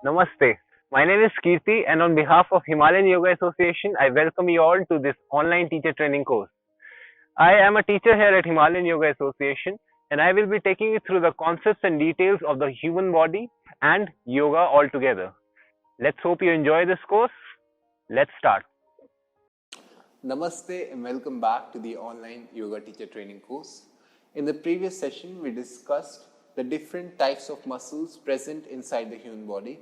Namaste. My name is Kirti, and on behalf of Himalayan Yoga Association, I welcome you all to this online teacher training course. I am a teacher here at Himalayan Yoga Association, and I will be taking you through the concepts and details of the human body and yoga altogether. Let's hope you enjoy this course. Let's start. Namaste and welcome back to the online yoga teacher training course. In the previous session, we discussed the different types of muscles present inside the human body.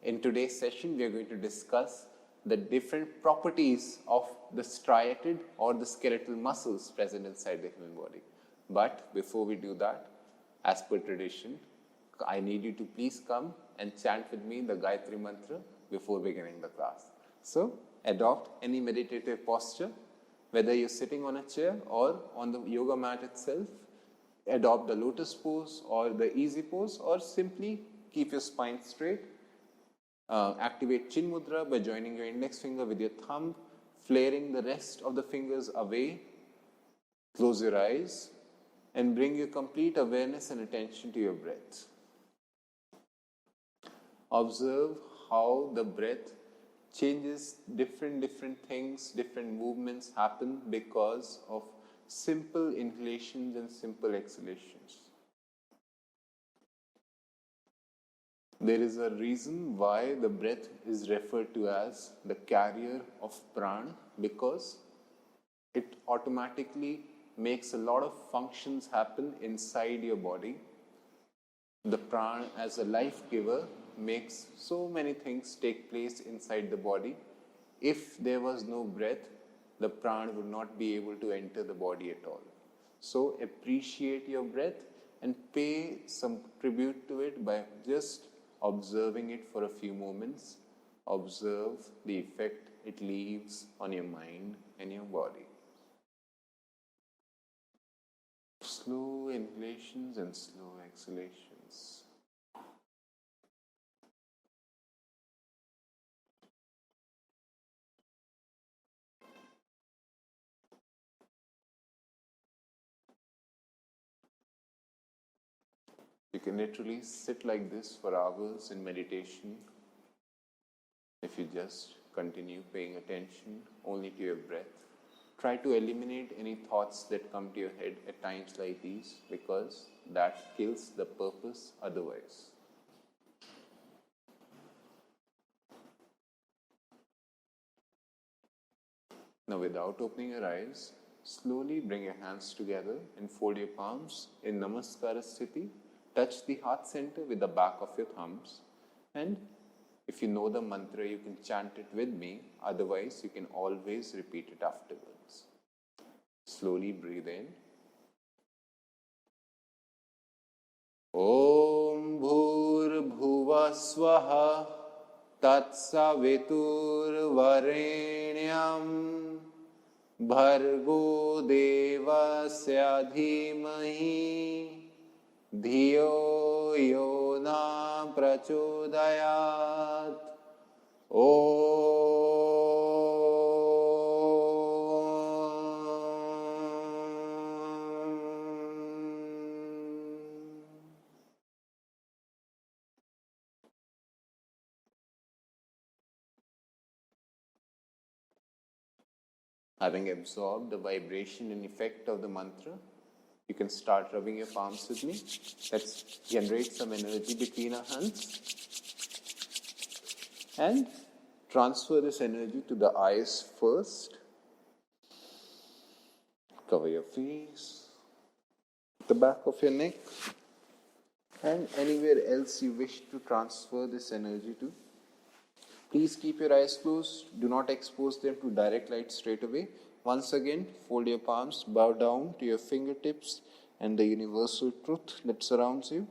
In today's session, we are going to discuss the different properties of the striated or the skeletal muscles present inside the human body. But before we do that, as per tradition, I need you to please come and chant with me the Gayatri Mantra before beginning the class. So, adopt any meditative posture, whether you're sitting on a chair or on the yoga mat itself. Adopt the lotus pose or the easy pose, or simply keep your spine straight. Activate Chin Mudra by joining your index finger with your thumb, flaring the rest of the fingers away. Close your eyes and bring your complete awareness and attention to your breath. Observe how the breath changes, different things, different movements happen because of simple inhalations and simple exhalations. There is a reason why the breath is referred to as the carrier of prana, because it automatically makes a lot of functions happen inside your body. The prana, as a life giver, makes so many things take place inside the body. If there was no breath, the prana would not be able to enter the body at all. So appreciate your breath and pay some tribute to it by just observing it for a few moments. Observe the effect it leaves on your mind and your body. Slow inhalations and slow exhalations. You can literally sit like this for hours in meditation if you just continue paying attention only to your breath. Try to eliminate any thoughts that come to your head at times like these, because that kills the purpose otherwise. Now, without opening your eyes, slowly bring your hands together and fold your palms in Namaskara Sthiti. Touch the heart center with the back of your thumbs, and if you know the mantra, you can chant it with me. Otherwise, you can always repeat it afterwards. Slowly breathe in. Om Bhur Bhuva Swaha Tat Savitur Varenyam Bhargo Devasya Dhimahi Dhiyo yo na prachodayat. Having absorbed the vibration and effect of the mantra, you can start rubbing your palms with me. Let's generate some energy between our hands and transfer this energy to the eyes first. Cover your face, the back of your neck, and anywhere else you wish to transfer this energy to. Please keep your eyes closed. Do not expose them to direct light straight away. Once again, fold your palms, bow down to your fingertips and the universal truth that surrounds you.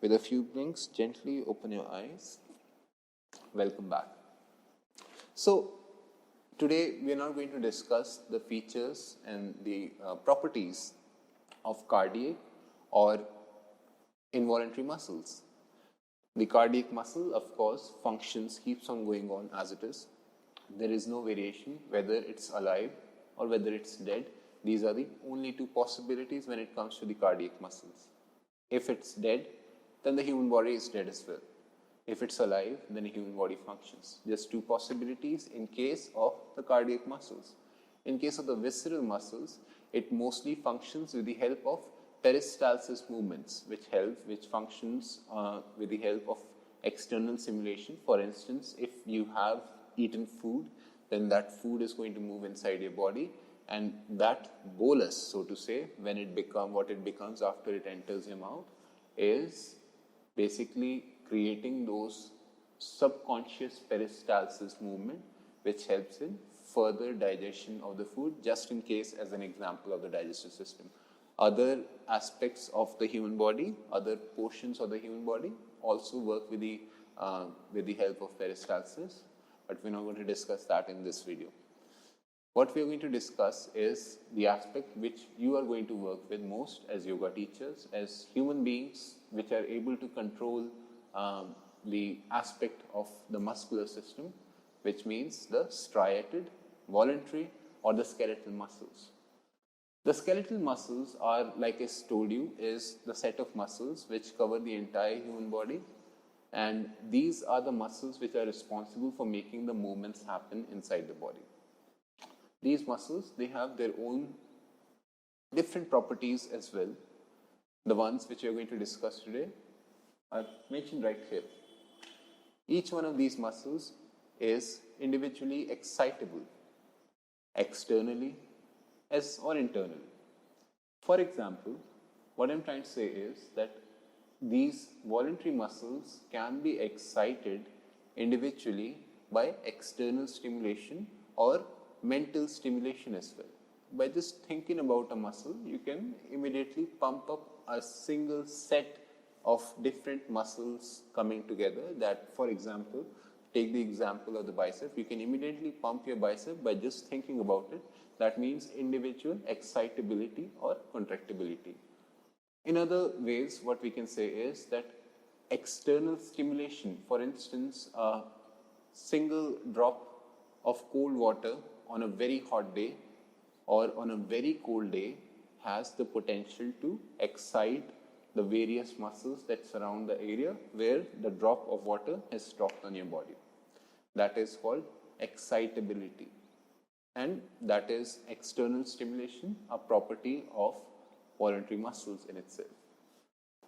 With a few blinks, gently open your eyes. Welcome back. So, today we are not going to discuss the features and the properties of cardiac or involuntary muscles. The cardiac muscle, of course, functions, keeps on going on as it is. There is no variation whether it's alive or whether it's dead. These are the only two possibilities when it comes to the cardiac muscles. If it's dead, then the human body is dead as well. If it's alive, then a human body functions. Just two possibilities in case of the cardiac muscles. In case of the visceral muscles, it mostly functions with the help of peristalsis movements, which functions with the help of external stimulation. For instance, if you have eaten food, then that food is going to move inside your body, and that bolus, so to say, when what it becomes after it enters your mouth, is basically creating those subconscious peristalsis movement, which helps in further digestion of the food, just in case as an example of the digestive system. Other aspects of the human body, other portions of the human body also work with the help of peristalsis, but we're not going to discuss that in this video. What we are going to discuss is the aspect which you are going to work with most as yoga teachers, as human beings which are able to control the aspect of the muscular system, which means the striated, voluntary, or the skeletal muscles. The skeletal muscles are, like I told you, is the set of muscles which cover the entire human body, and these are the muscles which are responsible for making the movements happen inside the body. These muscles, they have their own different properties as well. The ones which we are going to discuss today are mentioned right here. Each one of these muscles is individually excitable, externally or internally. For example, what I'm trying to say is that these voluntary muscles can be excited individually by external stimulation or mental stimulation as well. By just thinking about a muscle, you can immediately pump up a single set of different muscles coming together. That, for example, take the example of the bicep. You can immediately pump your bicep by just thinking about it. That means individual excitability or contractibility. In other ways, what we can say is that external stimulation, for instance, a single drop of cold water on a very hot day or on a very cold day has the potential to excite the various muscles that surround the area where the drop of water has stopped on your body. That is called excitability, and that is external stimulation, a property of voluntary muscles in itself.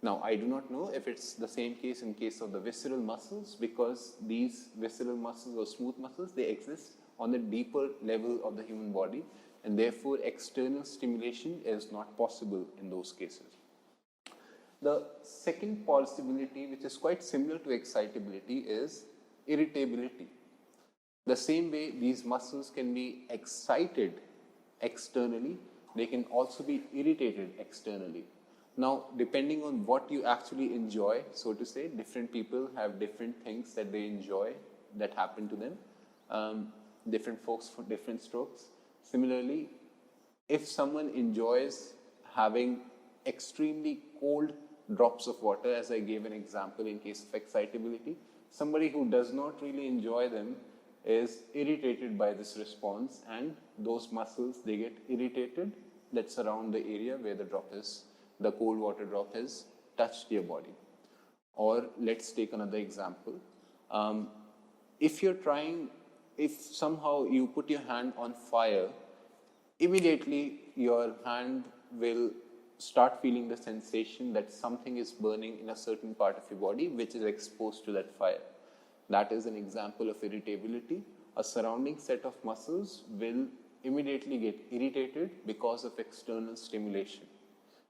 Now, I do not know if it's the same case in case of the visceral muscles, because these visceral muscles or smooth muscles, they exist on the deeper level of the human body, and therefore external stimulation is not possible in those cases. The second possibility, which is quite similar to excitability, is irritability. The same way these muscles can be excited externally, they can also be irritated externally. Now, depending on what you actually enjoy, so to say, different people have different things that they enjoy that happen to them. Different folks for different strokes. Similarly, if someone enjoys having extremely cold drops of water, as I gave an example in case of excitability, somebody who does not really enjoy them is irritated by this response, and those muscles, they get irritated that surround the area where the cold water drop has touched your body. Or let's take another example. If somehow you put your hand on fire, immediately your hand will start feeling the sensation that something is burning in a certain part of your body which is exposed to that fire. That is an example of irritability. A surrounding set of muscles will immediately get irritated because of external stimulation,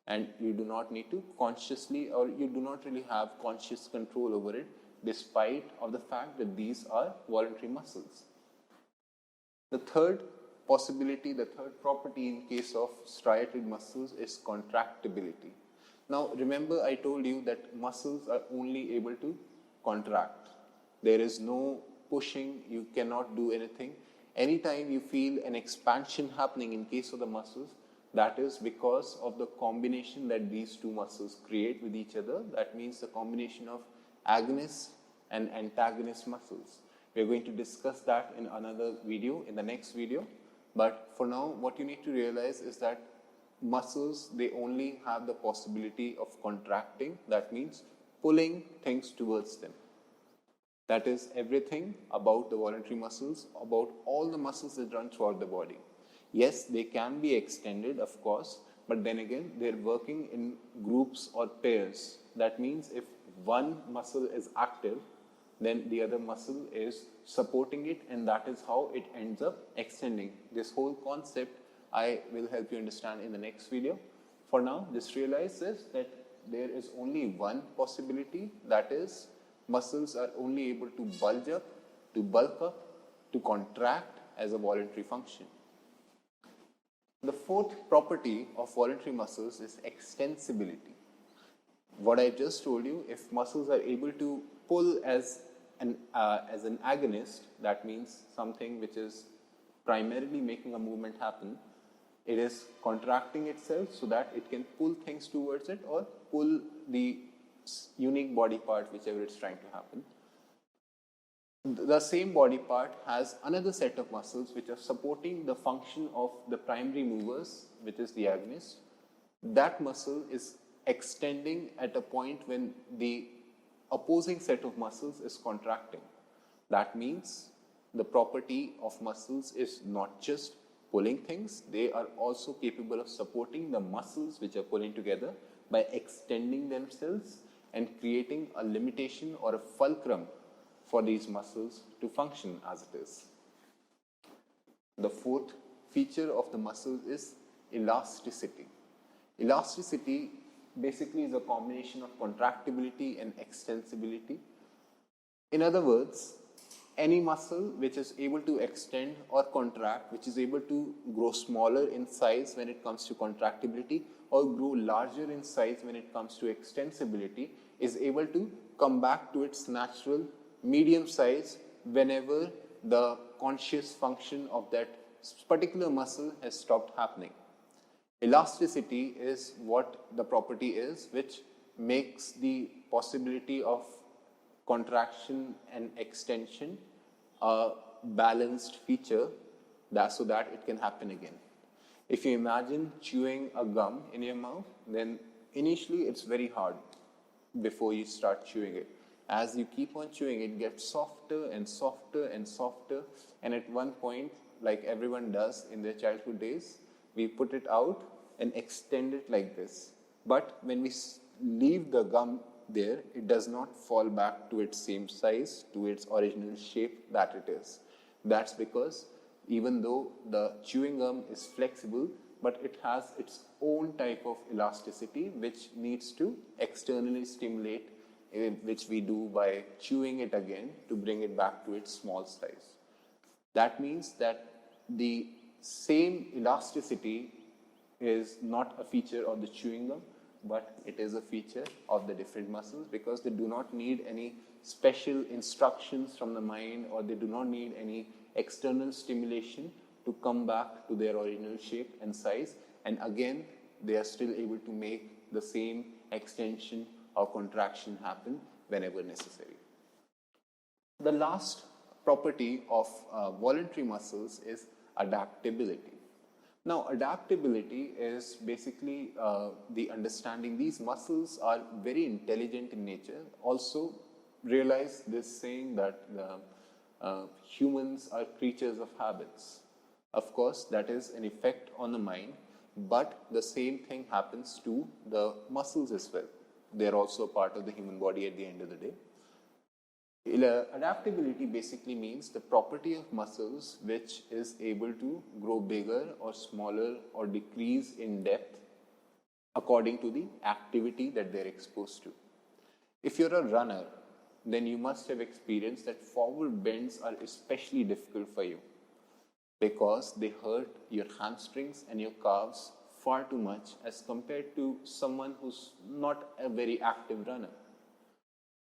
and you do not need to consciously, or you do not really have conscious control over it, despite of the fact that these are voluntary muscles. The third possibility, the third property in case of striated muscles is contractibility. Now, remember I told you that muscles are only able to contract. There is no pushing, you cannot do anything. Anytime you feel an expansion happening in case of the muscles, that is because of the combination that these two muscles create with each other. That means the combination of agonist and antagonist muscles. We are going to discuss that in another video, in the next video. But for now, what you need to realize is that muscles, they only have the possibility of contracting. That means pulling things towards them. That is everything about the voluntary muscles, about all the muscles that run throughout the body. Yes, they can be extended, of course, but then again, they're working in groups or pairs. That means if one muscle is active, then the other muscle is supporting it, and that is how it ends up extending. This whole concept I will help you understand in the next video. For now, just realize this, that there is only one possibility, that is muscles are only able to bulge up, to bulk up, to contract as a voluntary function. The fourth property of voluntary muscles is extensibility. What I just told you, if muscles are able to pull as an agonist, that means something which is primarily making a movement happen, it is contracting itself so that it can pull things towards it or pull the unique body part, whichever it's trying to happen. The same body part has another set of muscles which are supporting the function of the primary movers, which is the agonist. That muscle is extending at a point when the opposing set of muscles is contracting. That means the property of muscles is not just pulling things, they are also capable of supporting the muscles which are pulling together by extending themselves and creating a limitation or a fulcrum for these muscles to function as it is. The fourth feature of the muscles is elasticity. Elasticity basically is a combination of contractibility and extensibility. In other words, any muscle which is able to extend or contract, which is able to grow smaller in size when it comes to contractibility or grow larger in size when it comes to extensibility, is able to come back to its natural medium size whenever the conscious function of that particular muscle has stopped happening. Elasticity is what the property is which makes the possibility of contraction and extension a balanced feature so that it can happen again. If you imagine chewing a gum in your mouth, then initially it's very hard before you start chewing it. As you keep on chewing, it gets softer and softer and softer, and at one point, like everyone does in their childhood days, we put it out and extend it like this. But when we leave the gum there, it does not fall back to its same size, to its original shape that it is. That's because even though the chewing gum is flexible, but it has its own type of elasticity which needs to externally stimulate, which we do by chewing it again to bring it back to its small size. That means that the same elasticity is not a feature of the chewing gum, but it is a feature of the different muscles because they do not need any special instructions from the mind, or they do not need any external stimulation to come back to their original shape and size, and again they are still able to make the same extension or contraction happen whenever necessary. The last property of voluntary muscles is adaptability. Now, adaptability is basically the understanding these muscles are very intelligent in nature. Also, realize this saying that humans are creatures of habits. Of course, that is an effect on the mind, but the same thing happens to the muscles as well. They are also a part of the human body at the end of the day. Adaptability basically means the property of muscles which is able to grow bigger or smaller or decrease in depth according to the activity that they're exposed to. If you're a runner, then you must have experienced that forward bends are especially difficult for you because they hurt your hamstrings and your calves far too much as compared to someone who's not a very active runner.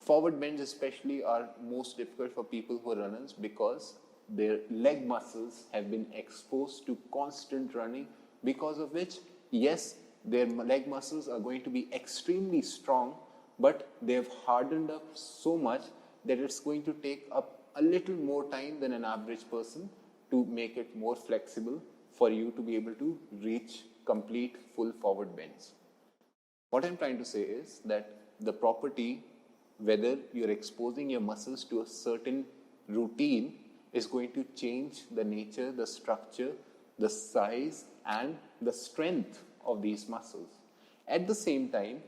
Forward bends especially are most difficult for people who are runners because their leg muscles have been exposed to constant running, because of which, yes, their leg muscles are going to be extremely strong, but they have hardened up so much that it's going to take up a little more time than an average person to make it more flexible for you to be able to reach complete full forward bends. What I'm trying to say is that the property whether you're exposing your muscles to a certain routine is going to change the nature, the structure, the size and the strength of these muscles. At the same time,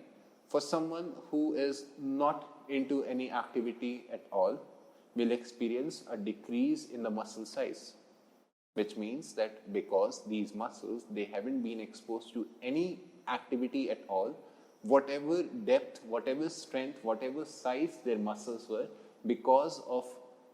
for someone who is not into any activity at all, will experience a decrease in the muscle size, which means that because these muscles, they haven't been exposed to any activity at all, whatever depth, whatever strength, whatever size their muscles were, because of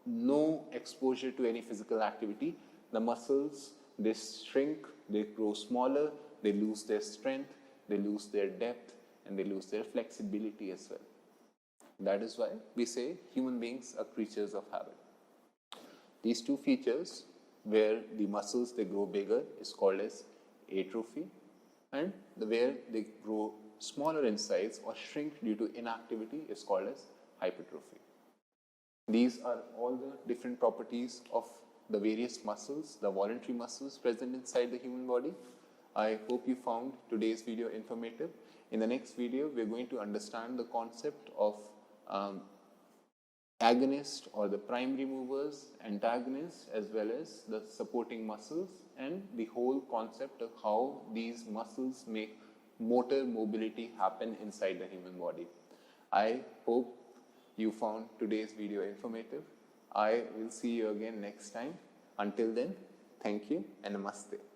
no exposure to any physical activity, the muscles, they shrink, they grow smaller, they lose their strength, they lose their depth, and they lose their flexibility as well. That is why we say human beings are creatures of habit. These two features, where the muscles they grow bigger, is called as atrophy, and where they grow smaller in size or shrink due to inactivity is called as hypertrophy. These are all the different properties of the various muscles, the voluntary muscles present inside the human body. I hope you found today's video informative. In the next video, we are going to understand the concept of agonist or the primary movers, antagonists, as well as the supporting muscles, and the whole concept of how these muscles make motor mobility happen inside the human body. I hope you found today's video informative. I will see you again next time. Until then, thank you and namaste.